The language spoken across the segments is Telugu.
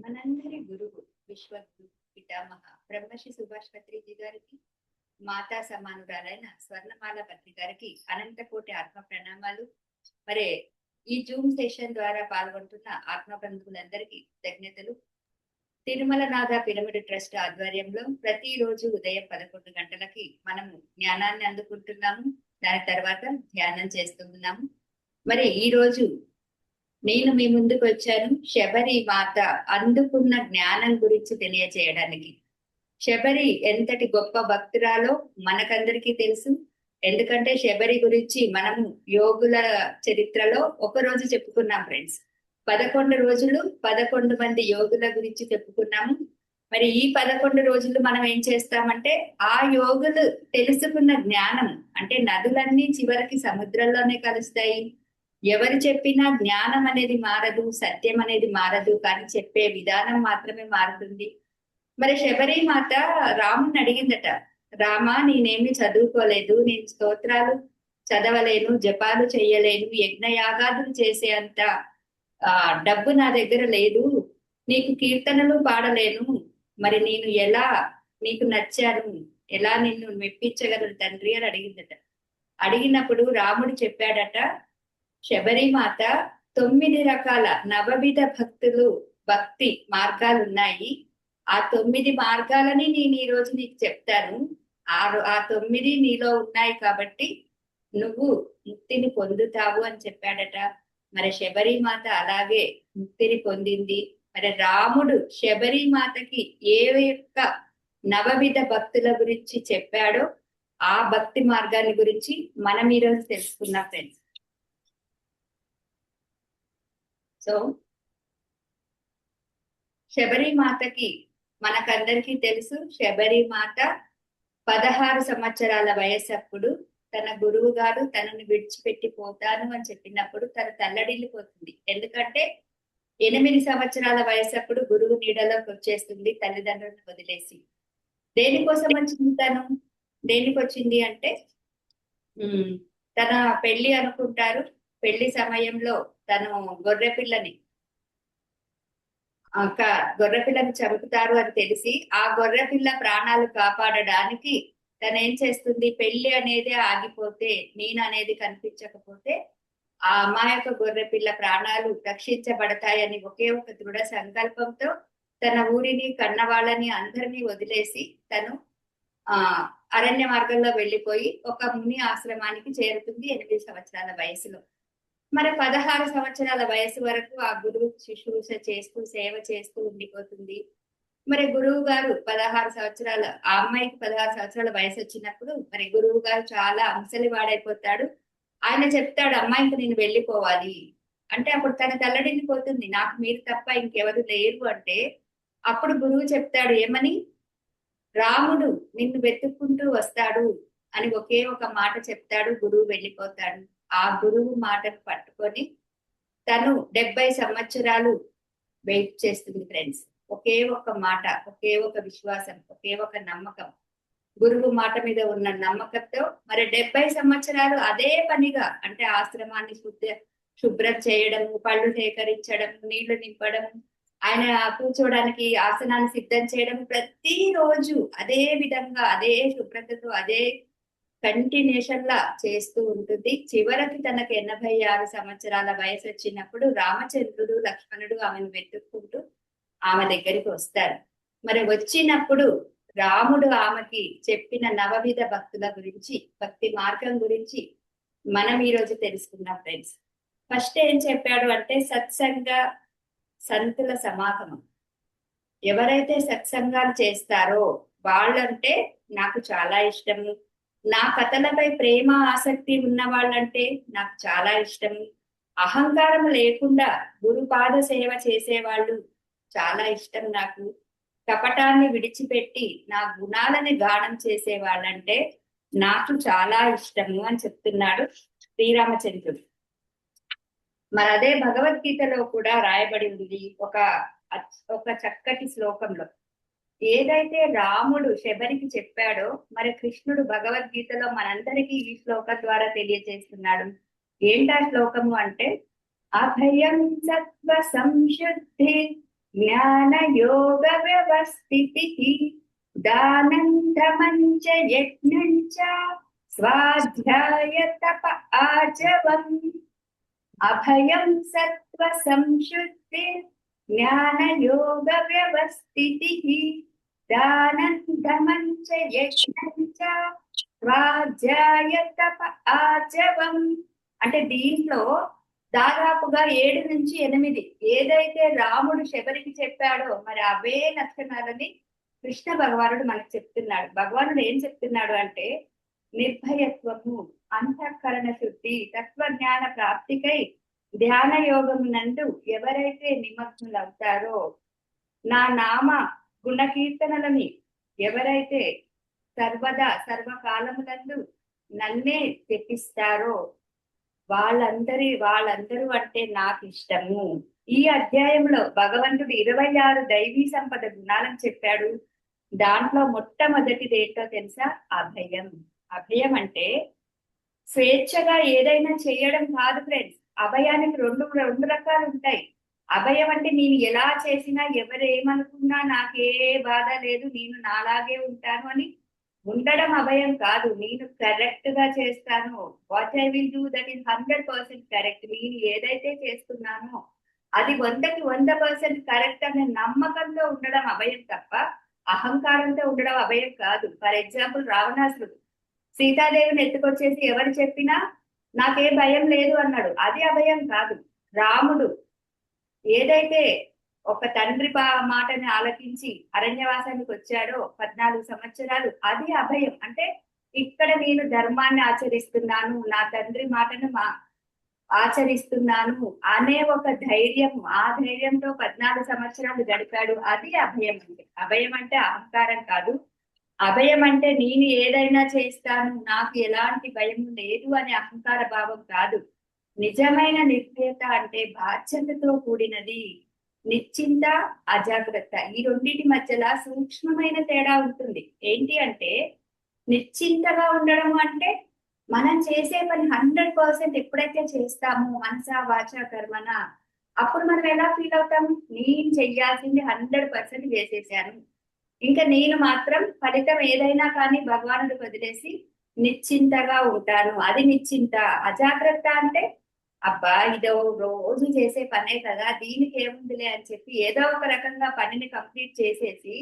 మనందరి గురువు విశ్వగురు పితామహ బ్రహ్మశ్రీ సుభాష్ పత్రిజీ గారికి, మాతా సమానురాలైన స్వర్ణమాల పత్రి గారికి అనంత కోటి ఆత్మ ప్రణామాలు. మరి ఈ జూమ్ సెషన్ ద్వారా పాల్గొంటున్న ఆత్మ బంధువులందరికీ కృతజ్ఞతలు. తిరుమల నాథ పిరమిడ్ ట్రస్ట్ ఆధ్వర్యంలో ప్రతిరోజు ఉదయం 11 గంటలకి మనము జ్ఞానాన్ని అందుకుంటున్నాము. దాని తర్వాత ధ్యానం చేస్తున్నాము. మరి ఈ రోజు నేను మీ ముందుకు వచ్చాను శబరి మాత అందుకున్న జ్ఞానం గురించి తెలియచేయడానికి. శబరి ఎంతటి గొప్ప భక్తురాలో మనకందరికీ తెలుసు. ఎందుకంటే శబరి గురించి మనము యోగుల చరిత్రలో ఒక రోజు చెప్పుకున్నాం ఫ్రెండ్స్. 11 రోజులు 11 మంది యోగుల గురించి చెప్పుకున్నాము. మరి ఈ 11 రోజులు మనం ఏం చేస్తామంటే ఆ యోగులు తెలుసుకున్న జ్ఞానం, అంటే నదులన్నీ చివరికి సముద్రంలోనే కలుస్తాయి. ఎవరు చెప్పినా జ్ఞానం అనేది మారదు, సత్యం అనేది మారదు, కానీ చెప్పే విధానం మాత్రమే మారుతుంది. మరి శబరి మాత రాముని అడిగిందట, రామా నేనేమి చదువుకోలేదు, నేను స్తోత్రాలు చదవలేను, జపాలు చెయ్యలేను, యజ్ఞయాగాదులు చేసే అంత డబ్బు నా దగ్గర లేదు, నీకు కీర్తనలు పాడలేను, మరి నేను ఎలా నీకు నచ్చాను, ఎలా నిన్ను మెప్పించగలను తండ్రి అని అడిగిందట. అడిగినప్పుడు రాముడు చెప్పాడట, శబరిమాత 9 రకాల నవవిధ భక్తి మార్గాలు ఉన్నాయి. ఆ 9 మార్గాలని నేను ఈ రోజు నీకు చెప్తాను. ఆ 9 నీలో ఉన్నాయి కాబట్టి నువ్వు ముక్తిని పొందుతావు అని చెప్పాడట. మరి శబరిమాత అలాగే ముక్తిని పొందింది. మరి రాముడు శబరిమాతకి ఏ యొక్క నవవిధ భక్తుల గురించి చెప్పాడో ఆ భక్తి మార్గాన్ని గురించి మనం ఈరోజు తెలుసుకున్నాం ఫ్రెండ్స్. సో శబరిమాతకి మనకందరికీ తెలుసు, శబరిమాత 16 సంవత్సరాల వయస్సప్పుడు తన గురువు గారు తనని విడిచిపెట్టి పోతాను అని చెప్పినప్పుడు తను తల్లడిల్లిపోతుంది. ఎందుకంటే 8 సంవత్సరాల వయస్సప్పుడు గురువు నీడలోకి వచ్చేస్తుంది తల్లిదండ్రులను వదిలేసి. దేనికోసం వచ్చింది తను? దేనికి వచ్చింది అంటే తన పెళ్లి అనుకుంటారు. పెళ్లి సమయంలో తను గొర్రెపిల్లని చంపుతారు అని తెలిసి ఆ గొర్రెపిల్ల ప్రాణాలు కాపాడడానికి తను ఏం చేస్తుంది, పెళ్లి అనేది ఆగిపోతే, నేను అనేది కనిపించకపోతే ఆ అమాయక గొర్రెపిల్ల ప్రాణాలు రక్షించబడతాయని ఒకే ఒక దృఢ సంకల్పంతో తన ఊరిని, కన్నవాళ్ళని అందరినీ వదిలేసి తను అరణ్య మార్గంలో వెళ్ళిపోయి ఒక ముని ఆశ్రమానికి చేరుతుంది 8 సంవత్సరాల వయసులో. మరి 16 సంవత్సరాల వయసు వరకు ఆ గురువు శుశ్రూష చేస్తూ సేవ చేస్తూ ఉండిపోతుంది. మరి గురువు గారు 16 సంవత్సరాల ఆ అమ్మాయికి 16 సంవత్సరాల వయసు వచ్చినప్పుడు మరి గురువు గారు చాలా అంశలి వాడైపోతాడు. ఆయన చెప్తాడు, అమ్మాయికి నేను వెళ్ళిపోవాలి అంటే అప్పుడు తన తల్లడిల్లిపోతుంది, నాకు మీరు తప్ప ఇంకెవరు లేరు అంటే. అప్పుడు గురువు చెప్తాడు ఏమని, రాముడు నిన్ను వెతుక్కుంటూ వస్తాడు అని ఒకే ఒక మాట చెప్తాడు. గురువు వెళ్ళిపోతాడు. ఆ గురువు మాటను పట్టుకొని తను 70 సంవత్సరాలు వెయిట్ చేస్తుంది ఫ్రెండ్స్. ఒకే ఒక మాట, ఒకే ఒక విశ్వాసం, ఒకే ఒక నమ్మకం, గురువు మాట మీద ఉన్న నమ్మకంతో మరి 70 సంవత్సరాలు అదే పనిగా, అంటే ఆశ్రమాన్ని శుభ్రం చేయడం, పళ్ళు సేకరించడం, నీళ్లు నింపడం, ఆయన కూర్చోవడానికి ఆసనాన్ని సిద్ధం చేయడం, ప్రతిరోజు అదే విధంగా అదే శుభ్రతతో అదే కంటిన్యూషన్ లా చేస్తూ ఉంటుంది. చివరికి తనకు 86 సంవత్సరాల వయసు వచ్చినప్పుడు రామచంద్రుడు, లక్ష్మణుడు ఆమెను వెతుక్కుంటూ ఆమె దగ్గరికి వస్తారు. మరి వచ్చినప్పుడు రాముడు ఆమెకి చెప్పిన నవవిధ భక్తుల గురించి, భక్తి మార్గం గురించి మనం ఈరోజు తెలుసుకున్నాం ఫ్రెండ్స్. ఫస్ట్ ఏం చెప్పాడు అంటే సత్సంగ సంతుల సమాగమం. ఎవరైతే సత్సంగాలు చేస్తారో వాళ్ళంటే నాకు చాలా ఇష్టము, నా కథలపై ప్రేమ ఆసక్తి ఉన్న వాళ్ళంటే నాకు చాలా ఇష్టము, అహంకారం లేకుండా గురుపాద సేవ చేసేవాళ్ళు చాలా ఇష్టం నాకు, కపటాన్ని విడిచిపెట్టి నా గుణాలని గానం చేసే వాళ్ళంటే నాకు చాలా ఇష్టము అని చెప్తున్నాడు శ్రీరామచంద్రుడు. మరి అదే భగవద్గీతలో కూడా రాయబడి ఉంది ఒక చక్కటి శ్లోకంలో. ఏదైతే రాముడు శబరికి చెప్పాడో మరి కృష్ణుడు భగవద్గీతలో మనందరికీ ఈ శ్లోకం ద్వారా తెలియజేస్తున్నాడు. ఏంటా శ్లోకము అంటే, అభయం సత్వ సంశుద్ధి జ్ఞాన యోగ వ్యవస్థితిః దానం ధమం చ యజ్ఞం చ స్వాధ్యాయ తప ఆజవం అభయం సత్వ సంశుద్ధి జ్ఞాన యోగ వ్యవస్థితిః దానం ధమం చ యజ్ఞం చ స్వాధ్యాయ తప ఆజవం. అంటే దీంట్లో దాదాపుగా 7 నుంచి 8 ఏదైతే రాముడు శబరికి చెప్పాడో మరి అవే లక్షణాలని కృష్ణ భగవానుడు మనకు చెప్తున్నాడు. భగవానుడు ఏం చెప్తున్నాడు అంటే నిర్భయత్వము, అంతఃకరణ శుద్ధి, తత్వజ్ఞాన ప్రాప్తికై ధ్యాన యోగం నందు ఎవరైతే నిమగ్నులవుతారో, నా నామ గుణకీర్తనలని ఎవరైతే సర్వదా సర్వకాలములందు నన్నే తెప్పిస్తారో వాళ్ళందరూ అంటే నాకు ఇష్టము. ఈ అధ్యాయంలో భగవంతుడు 26 దైవీ సంపద గుణాలను చెప్పాడు. దాంట్లో మొట్టమొదటిది ఏంటో తెలుసా? అభయం. అభయం అంటే స్వేచ్ఛగా ఏదైనా చేయడం కాదు ఫ్రెండ్స్. అభయానికి రెండు రకాలు ఉంటాయి. అభయం అంటే నేను ఎలా చేసినా ఎవరేమనుకున్నా నాకే బాధ లేదు, నేను నాలాగే ఉంటాను అని ఉండడం అభయం కాదు. నేను కరెక్ట్ గా చేస్తాను, what I will do that is 100% correct. నేను ఏదైతే చేస్తున్నానో అది 100కి 100% కరెక్ట్ అనే నమ్మకంతో ఉండడం అభయం తప్ప అహంకారంతో ఉండడం అభయం కాదు. ఫర్ ఎగ్జాంపుల్ రావణాసురుడు సీతాదేవిని ఎత్తుకొచ్చేసి ఎవరు చెప్పినా నాకే భయం లేదు అన్నాడు, అది అభయం కాదు. రాముడు ఏదైతే ఒక తండ్రి మాటని ఆలకించి అరణ్యవాసానికి వచ్చాడో 14 సంవత్సరాలు, అది అభయం. అంటే ఇక్కడ నేను ధర్మాన్ని ఆచరిస్తున్నాను, నా తండ్రి మాటను ఆచరిస్తున్నాను అనే ఒక ధైర్యం, ఆ ధైర్యంతో 14 సంవత్సరాలు గడిపాడు, అది అభయం. అంటే అభయం అంటే అహంకారం కాదు. అభయం అంటే నేను ఏదైనా చేస్తాను, నాకు ఎలాంటి భయం లేదు అనే అహంకార భావం కాదు. నిజమైన నిర్భయత అంటే బాధ్యతతో కూడినది. నిశ్చింత, అజాగ్రత్త, ఈ రెండింటి మధ్యలో సూక్ష్మమైన తేడా ఉంటుంది. ఏంటి అంటే నిశ్చింతగా ఉండడం అంటే మనం చేసే పని 100% ఎప్పుడైతే చేస్తామో మనసా వాచ కర్మన, అప్పుడు మనం ఎలా ఫీల్ అవుతాం? నేను చెయ్యాల్సింది 100% చేసేసాను, ఇంకా నేను మాత్రం ఫలితం ఏదైనా కానీ భగవానుడికి వదిలేసి నిశ్చింతగా ఉంటాను, అది నిశ్చింత. అజాగ్రత్త అంటే అబ్బా ఇదో రోజు చేసే పనే కదా, దీనికి ఏముందిలే అని చెప్పి ఏదో ఒక రకంగా పనిని కంప్లీట్ చేసేసి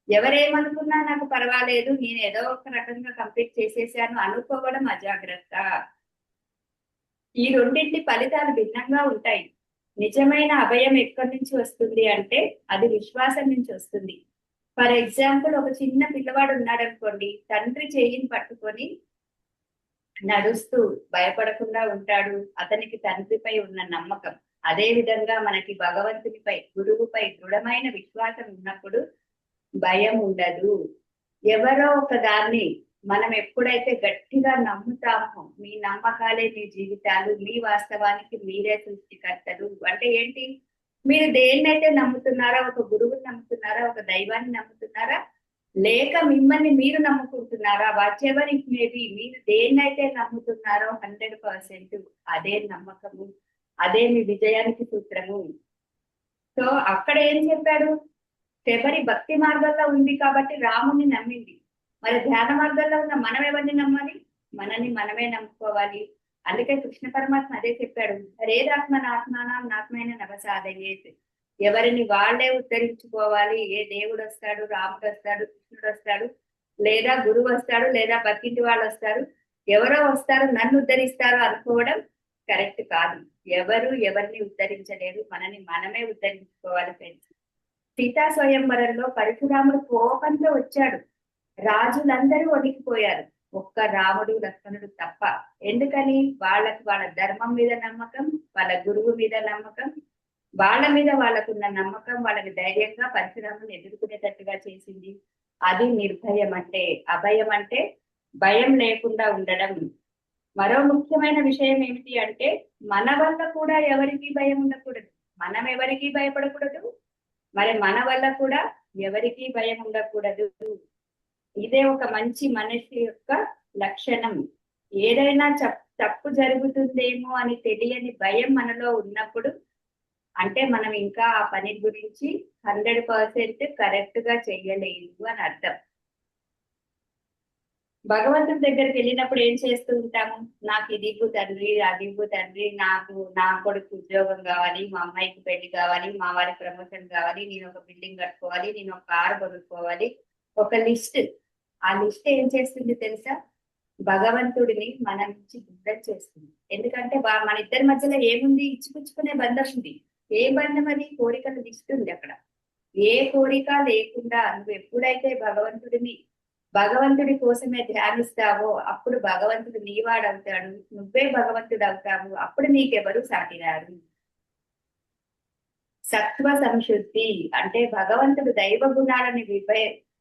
ఎవరేమనుకున్నా నాకు పర్వాలేదు, నేను ఏదో ఒక రకంగా కంప్లీట్ చేసేసాను అనుకోవడం అజాగ్రత్త. ఈ రెండింటి ఫలితాలు భిన్నంగా ఉంటాయి. నిజమైన అభయం ఎక్కడి నుంచి వస్తుంది అంటే అది విశ్వాసం నుంచి వస్తుంది. ఫర్ ఎగ్జాంపుల్ ఒక చిన్న పిల్లవాడు ఉన్నాడు అనుకోండి, తండ్రి చేయిని పట్టుకొని నడుస్తూ భయపడకుండా ఉంటాడు, అతనికి తండ్రిపై ఉన్న నమ్మకం. అదే విధంగా మనకి భగవంతునిపై, గురువుపై దృఢమైన విశ్వాసం ఉన్నప్పుడు భయం ఉండదు. ఎవరో ఒక దాన్ని మనం ఎప్పుడైతే గట్టిగా నమ్ముతామో, మీ నమ్మకాలే మీ జీవితాలు, మీ వాస్తవానికి మీరే సృష్టికర్తలు. అంటే ఏంటి? మీరు దేన్నైతే నమ్ముతున్నారా, ఒక గురువుని నమ్ముతున్నారా, ఒక దైవాన్ని నమ్ముతున్నారా, లేక మిమ్మల్ని మీరు నమ్ముకుంటున్నారా, వాట్ ఎవర్ ఇట్ మేబీ, మీరు దేన్నైతే నమ్ముతున్నారో 100% అదే నమ్మకము, అదే మీ విజయానికి సూత్రము. సో అక్కడ ఏం చెప్పాడు? శబరి భక్తి మార్గంలో ఉంది కాబట్టి రాముని నమ్మింది. మరి ధ్యాన మార్గంలో ఉన్న మనం ఎవరిని నమ్మాలి? మనని మనమే నమ్ముకోవాలి. అందుకే కృష్ణ పరమాత్మ అదే చెప్పాడు, హరేదాత్మనాత్మానం నాత్మైన నవసాధయేత్. ఎవరిని వాళ్ళే ఉద్ధరించుకోవాలి. ఏ దేవుడు వస్తాడు, రాముడు వస్తాడు, కృష్ణుడు వస్తాడు, లేదా గురువు వస్తాడు, లేదా పక్కింటి వాళ్ళు వస్తారు, ఎవరో వస్తారు నన్ను ఉద్ధరిస్తారు అనుకోవడం కరెక్ట్ కాదు. ఎవరు ఎవరిని ఉద్ధరించలేరు, మనని మనమే ఉద్ధరించుకోవాలి ఫ్రెండ్స్. సీతా స్వయంవరంలో పరశురాముడు కోపంతో వచ్చాడు, రాజులందరూ వణికిపోయారు, ఒక్క రాముడు లక్ష్మణుడు తప్ప. ఎందుకని? వాళ్ళకి వాళ్ళ ధర్మం మీద నమ్మకం, వాళ్ళ గురువు మీద నమ్మకం, వాళ్ళ మీద వాళ్ళకున్న నమ్మకం వాళ్ళని ధైర్యంగా పరశురాముని ఎదుర్కొనేటట్టుగా చేసింది. అది నిర్భయం అంటే. అభయం అంటే భయం లేకుండా ఉండడం. మరో ముఖ్యమైన విషయం ఏమిటి అంటే మన వల్ల కూడా ఎవరికి భయం ఉండకూడదు, మనం ఎవరికి భయపడకూడదు, మరి మన వల్ల కూడా ఎవరికి భయం ఉండకూడదు. ఇదే ఒక మంచి మనిషి యొక్క లక్షణం. ఏదైనా తప్పు జరుగుతుందేమో అని తెలియని భయం మనలో ఉన్నప్పుడు అంటే మనం ఇంకా ఆ పని గురించి 100% కరెక్ట్ గా చెయ్యలేదు అని అర్థం. భగవంతుడి దగ్గరికి వెళ్ళినప్పుడు ఏం చేస్తూ ఉంటాము? నాకు ఇది ఇవ్వు తండ్రి, అది ఇవ్వు తండ్రి, నాకు నా కొడుకు ఉద్యోగం కావాలి, మా అమ్మాయికి పెళ్లి కావాలి, మా వారికి ప్రమోషన్ కావాలి, నేను ఒక బిల్డింగ్ కట్టుకోవాలి, నేను ఒక కారు కొనుక్కోవాలి, ఒక లిస్ట్. ఆ లిస్ట్ ఏం చేస్తుంది తెలుసా? భగవంతుడిని మన నుంచి దూరం చేస్తుంది. ఎందుకంటే మన ఇద్దరి మధ్యలో ఏముంది? ఇచ్చిపుచ్చుకునే బంధం ఉంది. ఏ బంధం? అది కోరికల లిస్ట్ ఉంది అక్కడ. ఏ కోరిక లేకుండా నువ్వు ఎప్పుడైతే భగవంతుడి కోసమే ధ్యానిస్తావో అప్పుడు భగవంతుడు నీవాడవుతాడు, నువ్వే భగవంతుడు అవుతావు. అప్పుడు నీకెవరు సాటిరారు. సత్వ సంశుద్ధి అంటే భగవంతుడు దైవ గుణాలని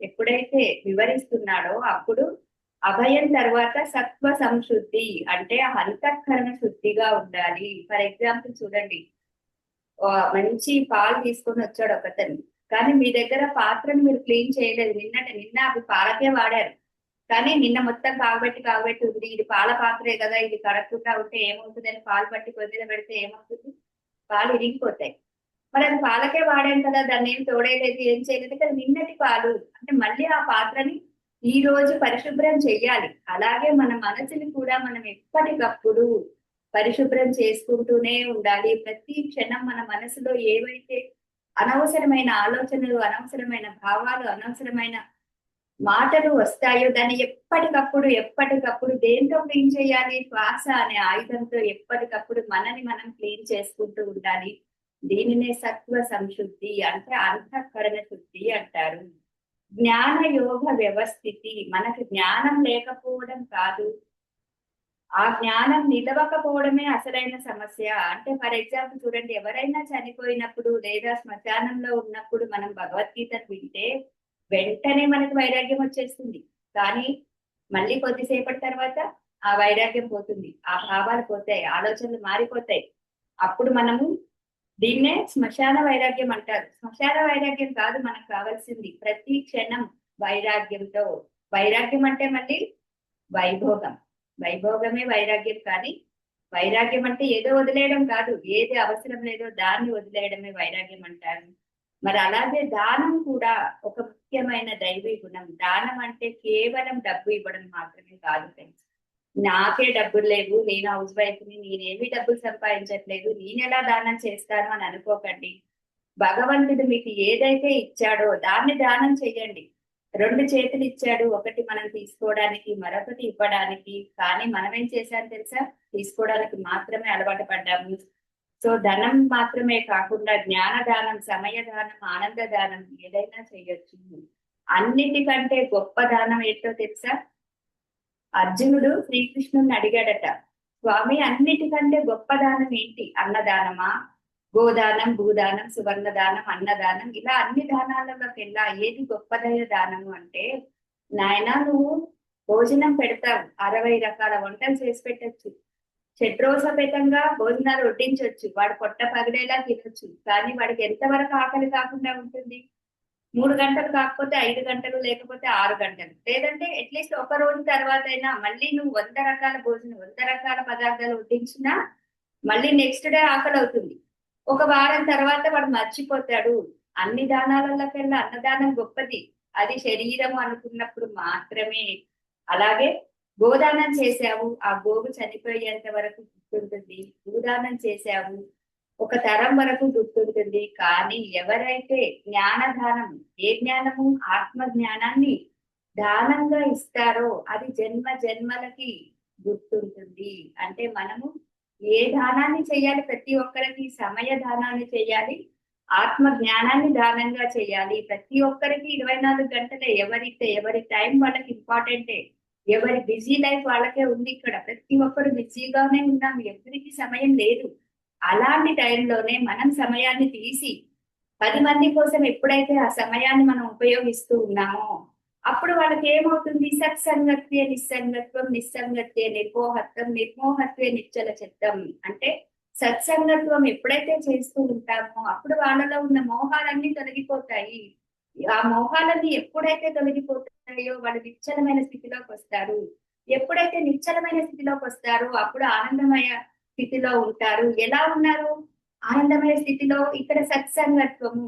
ఎప్పుడైతే వివరిస్తున్నాడో అప్పుడు అభయం తర్వాత సత్వ సంశుద్ధి అంటే అంతఃకరణ శుద్ధిగా ఉండాలి. ఫర్ ఎగ్జాంపుల్ చూడండి, మంచి పాలు తీసుకొని వచ్చాడు ఒకతను, కానీ మీ దగ్గర పాత్రను మీరు క్లీన్ చేయలేదు. నిన్న అవి పాలకే వాడారు, కానీ నిన్న మొత్తం కాగబెట్టి ఉంది. ఇది పాల పాత్రే కదా, ఇది కడగకుండా ఉంటే ఏమవుతుంది అని పాలు పట్టి కొద్దిగా పెడితే ఏమవుతుంది? పాలు ఇరిగిపోతాయి. మరి అది పాలకే వాడాం కదా, దాన్ని ఏం తోడేయలేదు, ఏం చేయలేదు కదా. నిన్నటి పాలు అంటే మళ్ళీ ఆ పాత్రని ఈ రోజు పరిశుభ్రం చెయ్యాలి. అలాగే మన మనసుని కూడా మనం ఎప్పటికప్పుడు పరిశుభ్రం చేసుకుంటూనే ఉండాలి. ప్రతి క్షణం మన మనసులో ఏవైతే అనవసరమైన ఆలోచనలు, అనవసరమైన భావాలు, అనవసరమైన మాటలు వస్తాయో దాన్ని ఎప్పటికప్పుడు దేంతో క్లీన్ చేయాలి? శ్వాస అనే ఆయుధంతో ఎప్పటికప్పుడు మనని మనం క్లీన్ చేసుకుంటూ ఉండాలి. దీనినే సత్వ సంశుద్ధి అంటే అంతఃకరణ శుద్ధి అంటారు. జ్ఞాన యోగ వ్యవస్థితి మనకు జ్ఞానం లేకపోవడం కాదు, ఆ జ్ఞానం నిలవకపోవడమే అసలైన సమస్య. అంటే ఫర్ ఎగ్జాంపుల్ చూడండి, ఎవరైనా చనిపోయినప్పుడు లేదా శ్మశానంలో ఉన్నప్పుడు మనం భగవద్గీతను వింటే వెంటనే మనకు వైరాగ్యం వచ్చేస్తుంది. కానీ మళ్ళీ కొద్దిసేపటి తర్వాత ఆ వైరాగ్యం పోతుంది, ఆ భావాలు పోతాయి, ఆలోచనలు మారిపోతాయి. అప్పుడు మనము దీన్నే శ్మశాన వైరాగ్యం అంటారు. శ్మశాన వైరాగ్యం కాదు మనకు కావాల్సింది, ప్రతి క్షణం వైరాగ్యంతో. వైరాగ్యం అంటే మళ్ళీ వైభోగం, వైభోగమే వైరాగ్యం. కానీ వైరాగ్యం అంటే ఏదో వదిలేయడం కాదు, ఏది అవసరం లేదో దాన్ని వదిలేయడమే వైరాగ్యం అంటారు. మరి అలాగే దానం కూడా ఒక ముఖ్యమైన దైవీ గుణం. దానం అంటే కేవలం డబ్బు ఇవ్వడం మాత్రమే కాదు ఫ్రెండ్స్. నాకే డబ్బులు లేవు, నేను హౌస్ వైఫ్ ని, నేనేమి డబ్బులు సంపాదించట్లేదు, నేనెలా దానం చేస్తాను అని అనుకోకండి. భగవంతుడు మీకు ఏదైతే ఇచ్చాడో దాన్ని దానం చెయ్యండి. 2 చేతులు ఇచ్చాడు, ఒకటి మనం తీసుకోవడానికి, మరొకటి ఇవ్వడానికి. కానీ మనం ఏం చేశాం తెలుసా? తీసుకోవడానికి మాత్రమే అలవాటు పడ్డాము. సో ధనం మాత్రమే కాకుండా జ్ఞానదానం, సమయదానం, ఆనంద దానం ఏదైనా చేయొచ్చు. అన్నిటికంటే గొప్ప దానం ఏంటో తెలుసా? అర్జునుడు శ్రీకృష్ణుని అడిగాడట, స్వామి అన్నిటికంటే గొప్ప దానం ఏంటి? అన్నదానమా? గోదానం, భూదానం, సువర్ణ దానం, అన్నదానం, ఇలా అన్ని దానాలలోకెల్లా ఏది గొప్పదైన దానము అంటే, నాయన నువ్వు భోజనం పెడతావు, 60 రకాల వంటలు చేసి పెట్టచ్చు, షడ్రోసపేతంగా భోజనాలు వడ్డించవచ్చు, వాడు పొట్ట పగిలేలా తినొచ్చు. కానీ వాడికి ఎంతవరకు ఆకలి కాకుండా ఉంటుంది? 3 గంటలు కాకపోతే 5 గంటలు, లేకపోతే 6 గంటలు, లేదంటే అట్లీస్ట్ ఒక రోజు తర్వాత అయినా మళ్ళీ నువ్వు 100 రకాల భోజనం, 100 రకాల పదార్థాలు వడ్డించినా మళ్ళీ నెక్స్ట్ డే ఆకలి అవుతుంది. ఒక వారం తర్వాత వాడు మర్చిపోతాడు. అన్ని దానాలకల్లా అన్నదానం గొప్పది, అది శరీరం అనుకున్నప్పుడు మాత్రమే. అలాగే గోదానం చేశావు, ఆ గోవు చనిపోయేంత వరకు గుర్తుంటుంది. భూదానం చేశావు, ఒక తరం వరకు గుర్తుంటుంది. కానీ ఎవరైతే జ్ఞానదానం, ఏ జ్ఞానము? ఆత్మ జ్ఞానాన్ని దానంగా ఇస్తారో అది జన్మ జన్మలకి గుర్తుంటుంది. అంటే మనము ఏ దానాన్ని చేయాలి? ప్రతి ఒక్కరికి సమయ దానాన్ని చేయాలి, ఆత్మ జ్ఞానాన్ని దానంగా చేయాలి. ప్రతి ఒక్కరికి 24 గంటలే, ఎవరి టైం వాళ్ళకి ఇంపార్టెంటే, ఎవరి బిజీ లైఫ్ వాళ్ళకే ఉంది. ఇక్కడ ప్రతి ఒక్కరు బిజీగానే ఉన్నాం, ఎవరికి సమయం లేదు. అలాంటి టైంలోనే మనం సమయాన్ని తీసి 10 మంది కోసం ఎప్పుడైతే ఆ సమయాన్ని మనం ఉపయోగిస్తూ ఉన్నామో అప్పుడు వాళ్ళకి ఏమవుతుంది? సత్సంగత్వే నిస్సంగత్వం, నిస్సంగత్వే నిర్మోహత్వం, నిర్మోహత్వే నిశ్చల చిత్తం. అంటే సత్సంగత్వం ఎప్పుడైతే చేస్తూ ఉంటామో అప్పుడు వాళ్ళలో ఉన్న మోహాలన్నీ తొలగిపోతాయి. ఆ మోహాలన్నీ ఎప్పుడైతే తొలగిపోతాయో వాళ్ళు నిశ్చలమైన స్థితిలోకి వస్తారు. ఎప్పుడైతే నిశ్చలమైన స్థితిలోకి వస్తారో అప్పుడు ఆనందమయ స్థితిలో ఉంటారు. ఎలా ఉన్నారు? ఆనందమయ స్థితిలో ఇక్కడ సత్సంగత్వము.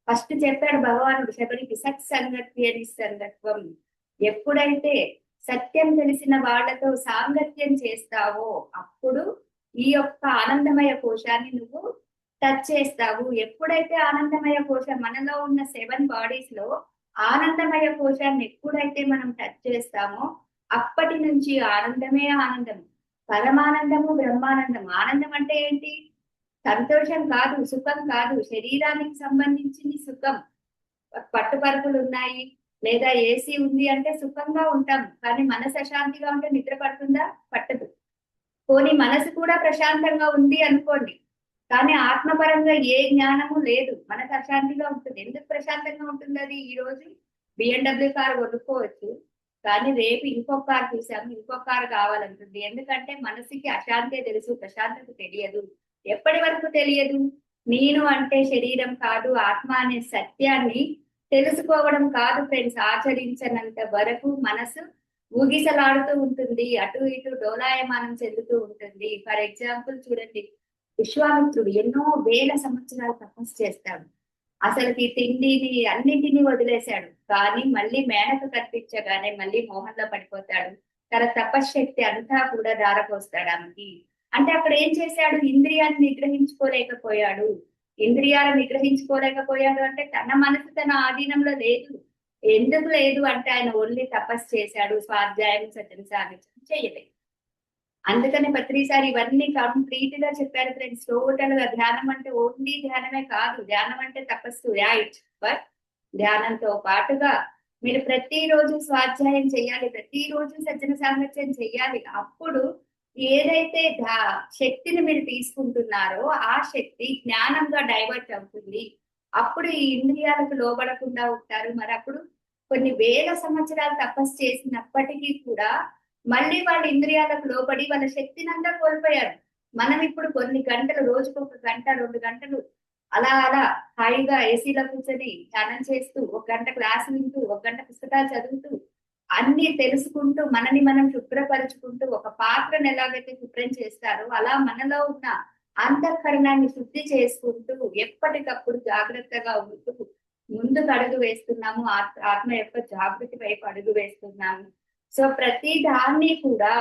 ఫస్ట్ చెప్పాడు భగవానుడు శబరికి, సత్సంగత్వే నిస్సంగత్వం. ఎప్పుడైతే సత్యం తెలిసిన వాళ్ళతో సాంగత్యం చేస్తావో అప్పుడు ఈ యొక్క ఆనందమయ కోశాన్ని నువ్వు టచ్ చేస్తావు. ఎప్పుడైతే ఆనందమయ కోశం మనలో ఉన్న 7 బాడీస్ లో ఆనందమయ కోశాన్ని ఎప్పుడైతే మనం టచ్ చేస్తామో అప్పటి నుంచి ఆనందమే ఆనందం, పరమానందము, బ్రహ్మానందం. ఆనందం అంటే ఏంటి? సంతోషం కాదు, సుఖం కాదు, శరీరానికి సంబంధించింది సుఖం. పట్టుపరుపులు ఉన్నాయి లేదా ఏసీ ఉంది అంటే సుఖంగా ఉంటాం, కానీ మనసు అశాంతిగా ఉంటే నిద్ర పడుతుందా? పట్టదు. పోనీ మనసు కూడా ప్రశాంతంగా ఉంది అనుకోండి, కానీ ఆత్మపరంగా ఏ జ్ఞానము లేదు, మనసు అశాంతిగా ఉంటుంది. ఎందుకు ప్రశాంతంగా ఉంటుంది? అది ఈ రోజు బిఎండబ్ల్యూ కార్ కొనుక్కోవచ్చు, కానీ రేపు ఇంకొక కార్ చూసాము, ఇంకొక కార్ కావాలంటుంది. ఎందుకంటే మనసుకి అశాంతే తెలుసు, ప్రశాంతత తెలియదు. ఎప్పటి వరకు తెలియదు? నేను అంటే శరీరం కాదు, ఆత్మ అనే సత్యాన్ని తెలుసుకోవడం కాదు ఫ్రెండ్స్, ఆచరించనంత వరకు మనసు ఊగిసలాడుతూ ఉంటుంది, అటు ఇటు డోలాయమానం చెందుతూ ఉంటుంది. ఫర్ ఎగ్జాంపుల్ చూడండి, విశ్వామిత్రుడు ఎన్నో వేల సంవత్సరాలు తపస్సు చేస్తాడు. అసలుకి తిండిని అన్నింటినీ వదిలేశాడు, కానీ మళ్ళీ మేనకు కనిపించగానే మళ్ళీ మోహంలో పడిపోతాడు. తన తపశ్శక్తి అంతా కూడా దారపోస్తాడు ఆమెకి. అంటే అక్కడ ఏం చేశాడు? ఇంద్రియాన్ని నిగ్రహించుకోలేకపోయాడు. ఇంద్రియాలను నిగ్రహించుకోలేకపోయాడు అంటే తన మనసు తన ఆధీనంలో లేదు. ఎందుకు లేదు అంటే ఆయన ఓన్లీ తపస్సు చేశాడు, స్వాధ్యాయం సజ్జన సాగించడం చేయలేదు. అందుకని ప్రతిసారి ఇవన్నీ కంప్లీట్ గా చెప్పారు ఫ్రెండ్స్. టోటల్ గా ధ్యానం అంటే ఓన్లీ ధ్యానమే కాదు, ధ్యానం అంటే తపస్సు, రైట్. బట్ ధ్యానంతో పాటుగా మీరు ప్రతిరోజు స్వాధ్యాయం చేయాలి, ప్రతిరోజు సజ్జన సాంగత్యం చేయాలి. అప్పుడు ఏదైతే శక్తిని మీరు తీసుకుంటున్నారో ఆ శక్తి జ్ఞానంగా డైవర్ట్ అవుతుంది. అప్పుడు ఈ ఇంద్రియాలకు లోబడకుండా ఉంటారు. మరి అప్పుడు కొన్ని వేల సంవత్సరాలు తపస్సు చేసినప్పటికీ కూడా మళ్ళీ వాళ్ళ ఇంద్రియాలకు లోబడి వాళ్ళ శక్తిని అంతా కోల్పోయారు. మనం ఇప్పుడు కొన్ని గంటలు, రోజుకు 1 గంట 2 గంటలు అలా అలా హాయిగా ఏసీలో కూర్చొని ధ్యానం చేస్తూ, 1 గంట క్లాస్ వింటూ, 1 గంట పుస్తకాలు చదువుతూ, అన్ని తెలుసుకుంటూ, మనని మనం శుభ్రపరుచుకుంటూ, ఒక పాత్రను ఎలాగైతే శుభ్రం చేస్తారో అలా మనలో ఉన్న అంతఃకరణాన్ని శుద్ధి చేసుకుంటూ ఎప్పటికప్పుడు జాగ్రత్తగా ఉంటూ ముందుకు అడుగు వేస్తున్నాము. ఆత్మ యొక్క జాగృతి వైపు అడుగు వేస్తున్నాము. సో ప్రతి దాన్ని కూడా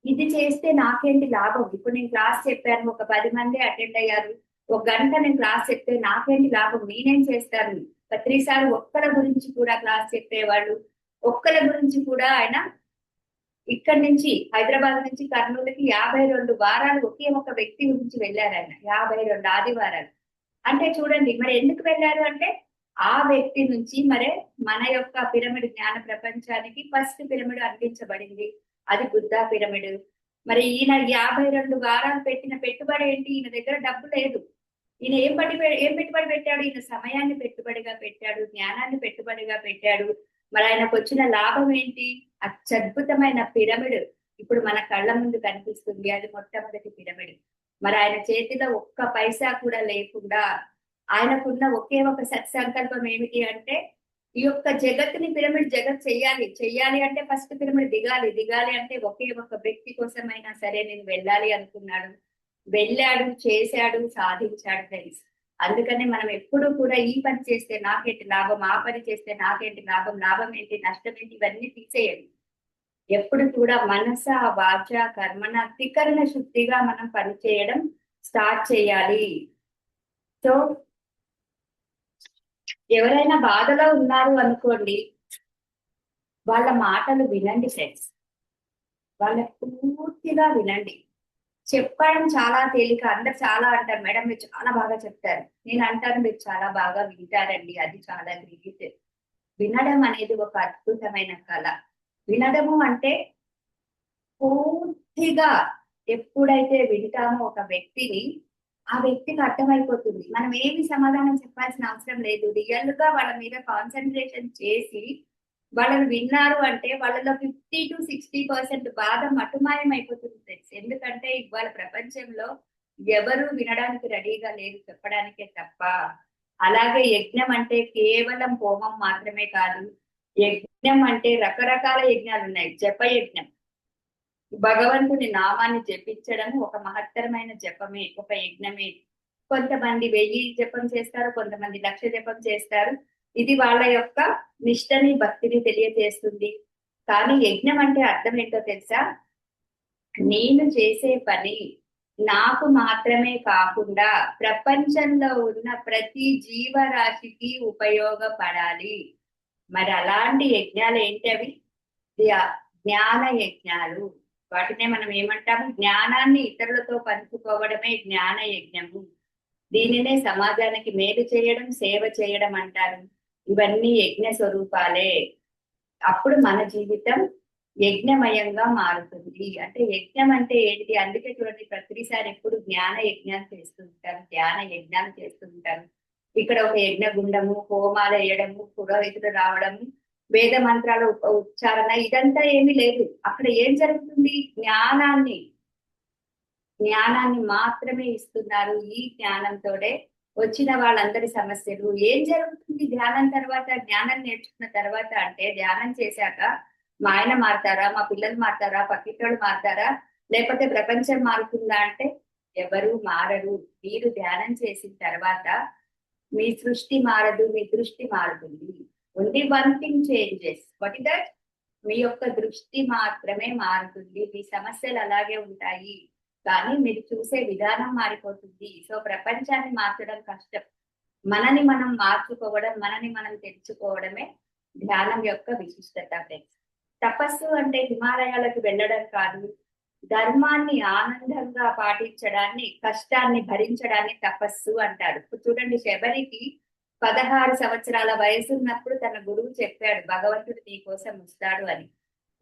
ఇది చేస్తే నాకేంటి లాభం? ఇప్పుడు నేను క్లాస్ చెప్పాను, ఒక 10 మంది అటెండ్ అయ్యారు, 1 గంట నేను క్లాస్ చెప్తే నాకేంటి లాభం? నేనేం చేస్తాను? ప్రతిసారి ఒక్కల గురించి కూడా క్లాస్ చెప్పేవాళ్ళు, ఒక్కల గురించి కూడా ఆయన ఇక్కడి నుంచి హైదరాబాద్ నుంచి కర్నూలుకి 52 వారాలు ఒకే ఒక వ్యక్తి గురించి వెళ్ళారు ఆయన. 52 ఆదివారాలు. అంటే చూడండి మరి ఎందుకు వెళ్ళారు అంటే ఆ వ్యక్తి నుంచి మరే మన యొక్క పిరమిడ్ జ్ఞాన ప్రపంచానికి ఫస్ట్ పిరమిడ్ అందించబడింది. అది బుద్ధా పిరమిడ్. మరి ఈయన 52 వారాలు పెట్టిన పెట్టుబడి ఏంటి? ఈయన దగ్గర డబ్బు లేదు. ఈయన ఏం పెట్టుబడి పెట్టాడు? ఈయన సమయాన్ని పెట్టుబడిగా పెట్టాడు, జ్ఞానాన్ని పెట్టుబడిగా పెట్టాడు. మరి ఆయనకు వచ్చిన లాభం ఏంటి? అత్యద్భుతమైన పిరమిడ్ ఇప్పుడు మన కళ్ళ ముందు కనిపిస్తుంది. అది మొట్టమొదటి పిరమిడ్. మరి ఆయన చేతిలో ఒక్క పైసా కూడా లేకుండా ఆయనకున్న ఒకే ఒక సత్సంకల్పం ఏమిటి అంటే ఈ యొక్క జగత్తుని పిరమిడ్ జగత్ చెయ్యాలి అంటే ఫస్ట్ పిరమిడ్ దిగాలి అంటే ఒకే ఒక వ్యక్తి కోసమైనా సరే నేను వెళ్ళాలి అనుకున్నాడు. వెళ్ళాడు, చేశాడు, సాధించాడు ఫ్రెండ్స్. అందుకని మనం ఎప్పుడు కూడా ఈ పని చేస్తే నాకేంటి లాభం, ఆ పని చేస్తే నాకేంటి లాభం, లాభం ఏంటి, నష్టం ఏంటి, ఇవన్నీ తీసేయండి. ఎప్పుడు కూడా మనస వాచ కర్మణ త్రికరణ శుద్ధిగా మనం పని చేయడం స్టార్ట్ చేయాలి. సో ఎవరైనా బాధలో ఉన్నారు అనుకోండి, వాళ్ళ మాటలు వినండి ఫ్రెండ్స్, వాళ్ళ పూర్తిగా వినండి. చెప్పడం చాలా తేలిక. అందరు చాలా అంటారు, మేడం మీరు చాలా బాగా చెప్తారు. నేను అంటాను మీరు చాలా బాగా వింటారండి, అది చాలా గ్రేట్. వినడం అనేది ఒక అద్భుతమైన కళ. వినడము అంటే పూర్తిగా ఎప్పుడైతే వింటామో ఒక వ్యక్తిని, ఆ వ్యక్తికి అర్థమైపోతుంది. మనం ఏమి సమాధానం చెప్పాల్సిన అవసరం లేదు. రియల్ గా వాళ్ళ మీద కాన్సన్ట్రేషన్ చేసి వాళ్ళని విన్నారు అంటే వాళ్ళలో 50-60% బాధ మటుమాయం అయిపోతుంది ఫ్రెండ్స్. ఎందుకంటే ఇవాళ ప్రపంచంలో ఎవరు వినడానికి రెడీగా లేరు, చెప్పడానికే తప్ప. అలాగే యజ్ఞం అంటే కేవలం హోమం మాత్రమే కాదు. యజ్ఞం అంటే రకరకాల యజ్ఞాలు ఉన్నాయి. జప యజ్ఞం, భగవంతుని నామాన్ని జపించడం ఒక మహత్తరమైన జపమే, ఒక యజ్ఞమే. కొంతమంది 1000 జపం చేస్తారు, కొంతమంది 1,00,000 జపం చేస్తారు. ఇది వాళ్ళ యొక్క నిష్టని, భక్తిని తెలియజేస్తుంది. కానీ యజ్ఞం అంటే అర్థం ఏంటో తెలుసా? నేను చేసే పని నాకు మాత్రమే కాకుండా ప్రపంచంలో ఉన్న ప్రతి జీవరాశికి ఉపయోగపడాలి. మరి అలాంటి యజ్ఞాలు ఏంటి అవి? జ్ఞాన యజ్ఞాలు. వాటినే మనం ఏమంటాము? జ్ఞానాన్ని ఇతరులతో పంచుకోవడమే జ్ఞాన యజ్ఞము. దీనినే సమాజానికి మేలు చేయడం, సేవ చేయడం అంటారు. ఇవన్నీ యజ్ఞ స్వరూపాలే. అప్పుడు మన జీవితం యజ్ఞమయంగా మారుతుంది. అంటే యజ్ఞం అంటే ఏంటి? అందుకే చూడండి, ప్రతిసారి ఎప్పుడు జ్ఞాన యజ్ఞాలు చేస్తూ ఉంటారు, ధ్యాన యజ్ఞాలు చేస్తూ ఉంటారు. ఇక్కడ ఒక యజ్ఞ గుండము, హోమాలు వేయడము, పురోహితుడు రావడము, వేద మంత్రాల ఉచ్చారణ, ఇదంతా ఏమీ లేదు. అక్కడ ఏం జరుగుతుంది? జ్ఞానాన్ని మాత్రమే ఇస్తున్నారు. ఈ జ్ఞానంతోనే వచ్చిన వాళ్ళందరి సమస్యలు ఏం జరుగుతుంది? ధ్యానం తర్వాత, జ్ఞానం నేర్చుకున్న తర్వాత, అంటే ధ్యానం చేశాక మా ఆయన మారుతారా, మా పిల్లలు మారుతారా, పక్కింటోళ్ళు మారుతారా, లేకపోతే ప్రపంచం మారుతుందా అంటే ఎవరు మారరు. మీరు ధ్యానం చేసిన తర్వాత మీ సృష్టి మారదు, మీ దృష్టి మారుతుంది. Only one thing changes. What is that? మీ యొక్క దృష్టి మాత్రమే మారుతుంది. మీ సమస్యలు అలాగే ఉంటాయి, కానీ మీరు చూసే విధానం మారిపోతుంది. సో ప్రపంచాన్ని మార్చడం కష్టం. మనని మనం మార్చుకోవడం, మనని మనం తెలుసుకోవడమే ధ్యానం యొక్క విశిష్టత. తపస్సు అంటే హిమాలయాలకు వెళ్ళడం కాదు. ధర్మాన్ని ఆనందంగా పాటించడాన్ని, కష్టాన్ని భరించడాన్ని తపస్సు అంటారు. ఇప్పుడు చూడండి, శబరికి 16 సంవత్సరాల వయసు ఉన్నప్పుడు తన గురువు చెప్పాడు, భగవంతుడు నీ కోసం వస్తాడు అని.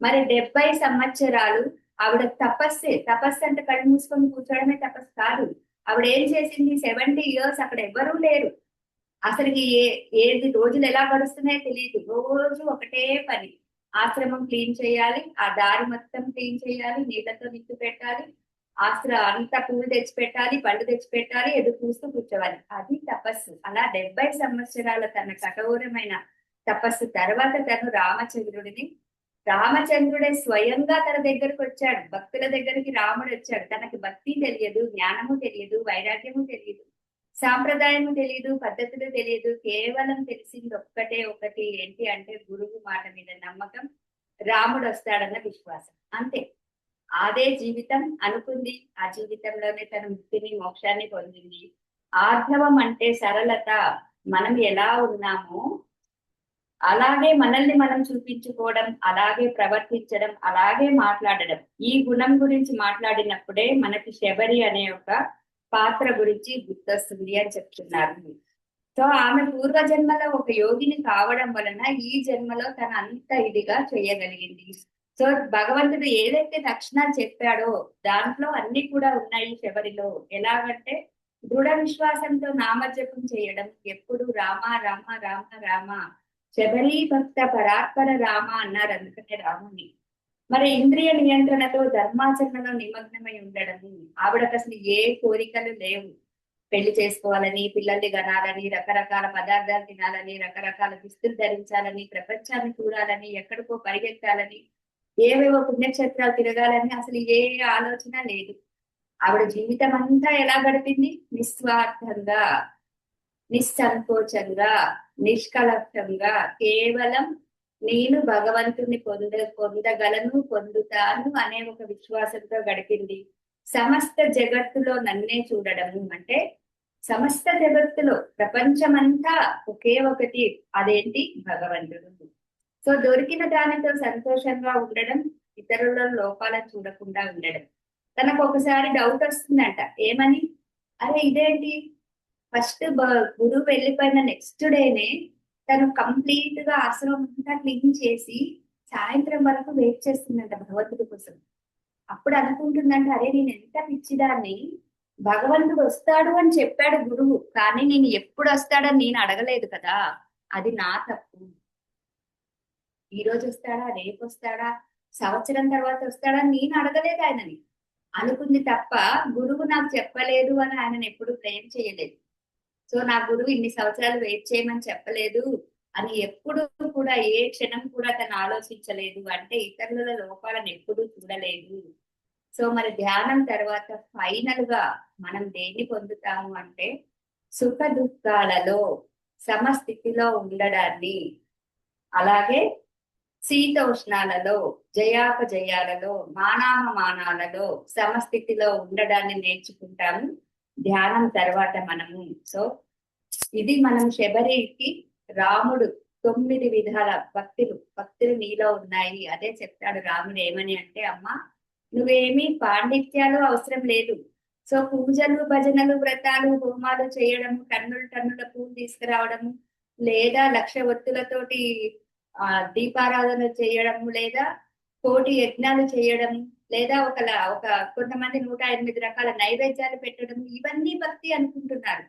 మరి 70 సంవత్సరాలు ఆవిడ తపస్సు అంటే కళ్ళు మూసుకొని కూర్చోవడమే తపస్సు కాదు. ఆవిడ ఏం చేసింది? 70 ఇయర్స్ అక్కడ ఎవరూ లేరు. అసలుకి ఏది రోజులు ఎలా గడుస్తున్నాయో తెలియదు. రోజు ఒకటే పని. ఆశ్రమం క్లీన్ చేయాలి, ఆ దారి మొత్తం క్లీన్ చేయాలి, నీళ్ళతో నిప్పు పెట్టాలి, అంతా పువ్వు తెచ్చి పెట్టాలి, పళ్ళు తెచ్చి పెట్టాలి, ఎదురు చూస్తూ కూర్చోవాలి. అది తపస్సు. అలా 70 సంవత్సరాల తన కఠోరమైన తపస్సు తర్వాత తను రామచంద్రుడే స్వయంగా తన దగ్గరకు వచ్చాడు. భక్తుల దగ్గరికి రాముడు వచ్చాడు. తనకి భక్తి తెలియదు, జ్ఞానము తెలియదు, వైరాగ్యము తెలియదు, సాంప్రదాయము తెలియదు, పద్ధతులు తెలియదు. కేవలం తెలిసింది ఒక్కటే ఒకటి, ఏంటి అంటే గురువు మాట మీద నమ్మకం, రాముడు వస్తాడన్న విశ్వాసం, అంతే. అదే జీవితం అనుకుంది. ఆ జీవితంలోనే తన ముక్తిని, మోక్షాన్ని పొందింది. ఆర్ధవం అంటే సరళత. మనం ఎలా ఉన్నామో అలాగే మనల్ని మనం చూపించుకోవడం, అలాగే ప్రవర్తించడం, అలాగే మాట్లాడడం. ఈ గుణం గురించి మాట్లాడినప్పుడే మనకి శబరి అనే ఒక పాత్ర గురించి గుర్తొస్తుంది అని చెప్తున్నారు. సో ఆమె పూర్వజన్మలో ఒక యోగిని కావడం వలన ఈ జన్మలో తన అంత ఇదిగా చేయగలిగింది. సో భగవంతుడు ఏదైతే లక్షణాలు చెప్పాడో దాంట్లో అన్ని కూడా ఉన్నాయి శబరిలో. ఎలాగంటే దృఢ విశ్వాసంతో నామజపం చేయడం, ఎప్పుడు రామ రామ రామ రామ, శబరి భక్త పరాత్పర రామ అన్నారు అందుకనే రాముని. మరి ఇంద్రియ నియంత్రణతో ధర్మాచరణలో నిమగ్నమై ఉండడము. ఆవిడకు అసలు ఏ కోరికలు లేవు. పెళ్లి చేసుకోవాలని, పిల్లల్ని కనాలని, రకరకాల పదార్థాలు తినాలని, రకరకాల దుస్తులు ధరించాలని, ప్రపంచాన్ని చూడాలని, ఎక్కడికో పరిగెత్తాలని, ఏవేవో పుణ్యక్షేత్రాలు తిరగాలని అసలు ఏ ఆలోచన లేదు. ఆవిడ జీవితం అంతా ఎలా గడిపింది? నిస్వార్థంగా, నిస్సంకోచంగా, నిష్కలక్షంగా, కేవలం నేను భగవంతుని పొందగలను, పొందుతాను అనే ఒక విశ్వాసంతో గడిపింది. సమస్త జగత్తులో నన్నే చూడడము అంటే, సమస్త జగత్తులో ప్రపంచమంతా ఒకే ఒకటి, అదేంటి? భగవంతుడు. సో దొరికిన దానితో సంతోషంగా ఉండడం, ఇతరుల లోపాలను చూడకుండా ఉండడం. తనకు ఒకసారి డౌట్ వస్తుందంట. ఏమని? అరే ఇదేంటి, ఫస్ట్ గురువు వెళ్ళిపోయిన నెక్స్ట్ డేనే తను కంప్లీట్ గా ఆశ్రమం అంతా క్లీన్ చేసి సాయంత్రం వరకు వెయిట్ చేస్తుందంట భగవంతుడి కోసం. అప్పుడు అనుకుంటుందంట, అరే నేను ఎంత పిచ్చిదాన్ని, భగవంతుడు వస్తాడు అని చెప్పాడు గురువు, కానీ నేను ఎప్పుడు వస్తాడని నేను అడగలేదు కదా, అది నా తప్పు. ఈ రోజు వస్తాడా, రేపు వస్తాడా, సంవత్సరం తర్వాత వస్తాడా నేను అడగలేదు ఆయనని. అనుకుంది తప్ప గురువు నాకు చెప్పలేదు అని ఆయనను ఎప్పుడు ప్రేమ చేయలేదు. సో నా గురువు ఇన్ని సంవత్సరాలు వెయిట్ చేయమని చెప్పలేదు, అని ఎప్పుడు కూడా ఏ క్షణం కూడా తను ఆలోచించలేదు. అంటే ఇతరుల లోపాలను ఎప్పుడూ చూడలేదు. సో మరి ధ్యానం తర్వాత ఫైనల్ గా మనం దేన్ని పొందుతాము అంటే సుఖ దుఃఖాలలో సమస్థితిలో ఉండడాన్ని, అలాగే శీతోష్ణాలలో, జయాపజయాలలో, మానాపమానాలలో సమస్థితిలో ఉండడాన్ని నేర్చుకుంటాము ధ్యానం తర్వాత మనము. సో ఇది మనం శబరికి రాముడు 9 విధాల భక్తులు నీలో ఉన్నాయి. అదే చెప్తాడు రాముడు ఏమని అంటే, అమ్మా నువ్వేమి పాండిత్యాలు అవసరం లేదు. సో పూజలు, భజనలు, వ్రతాలు, హోమాలు చేయడము, టన్నుల పూలు తీసుకురావడము, లేదా 1,00,000 ఒత్తులతోటి దీపారాధన చేయడము, లేదా కోటి యజ్ఞాలు చేయడము, లేదా ఒక కొంతమంది 108 రకాల నైవేద్యాలు పెట్టడం, ఇవన్నీ భక్తి అనుకుంటున్నారు.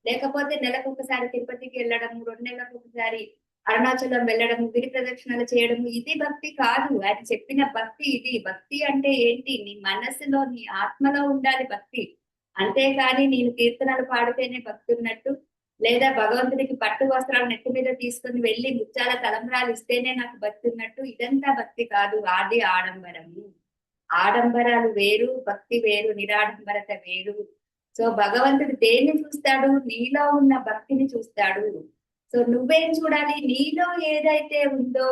లేకపోతే నెలకు ఒకసారి తిరుపతికి వెళ్ళడము, 2 నెలలకు ఒకసారి అరుణాచలం వెళ్ళడం, గిరి ప్రదక్షిణలు చేయడం, ఇది భక్తి కాదు. ఆయన చెప్పిన భక్తి ఇది. భక్తి అంటే ఏంటి? నీ మనసులో, నీ ఆత్మలో ఉండాలి భక్తి. అంతేకాని నేను కీర్తనలు పాడితేనే భక్తి ఉన్నట్టు, లేదా భగవంతుడికి పట్టు వస్త్రాలు నెత్తి మీద తీసుకుని వెళ్ళి ముత్యాల తలంబ్రాలు ఇస్తేనే నాకు భక్తి ఉన్నట్టు, ఇదంతా భక్తి కాదు. అది ఆడంబరము. ఆడంబరాలు వేరు, భక్తి వేరు, నిరాడంబరత వేరు. సో భగవంతుడు దేన్ని చూస్తాడు? నీలో ఉన్న భక్తిని చూస్తాడు. సో నువ్వేం చూడాలి? నీలో ఏదైతే ఉందో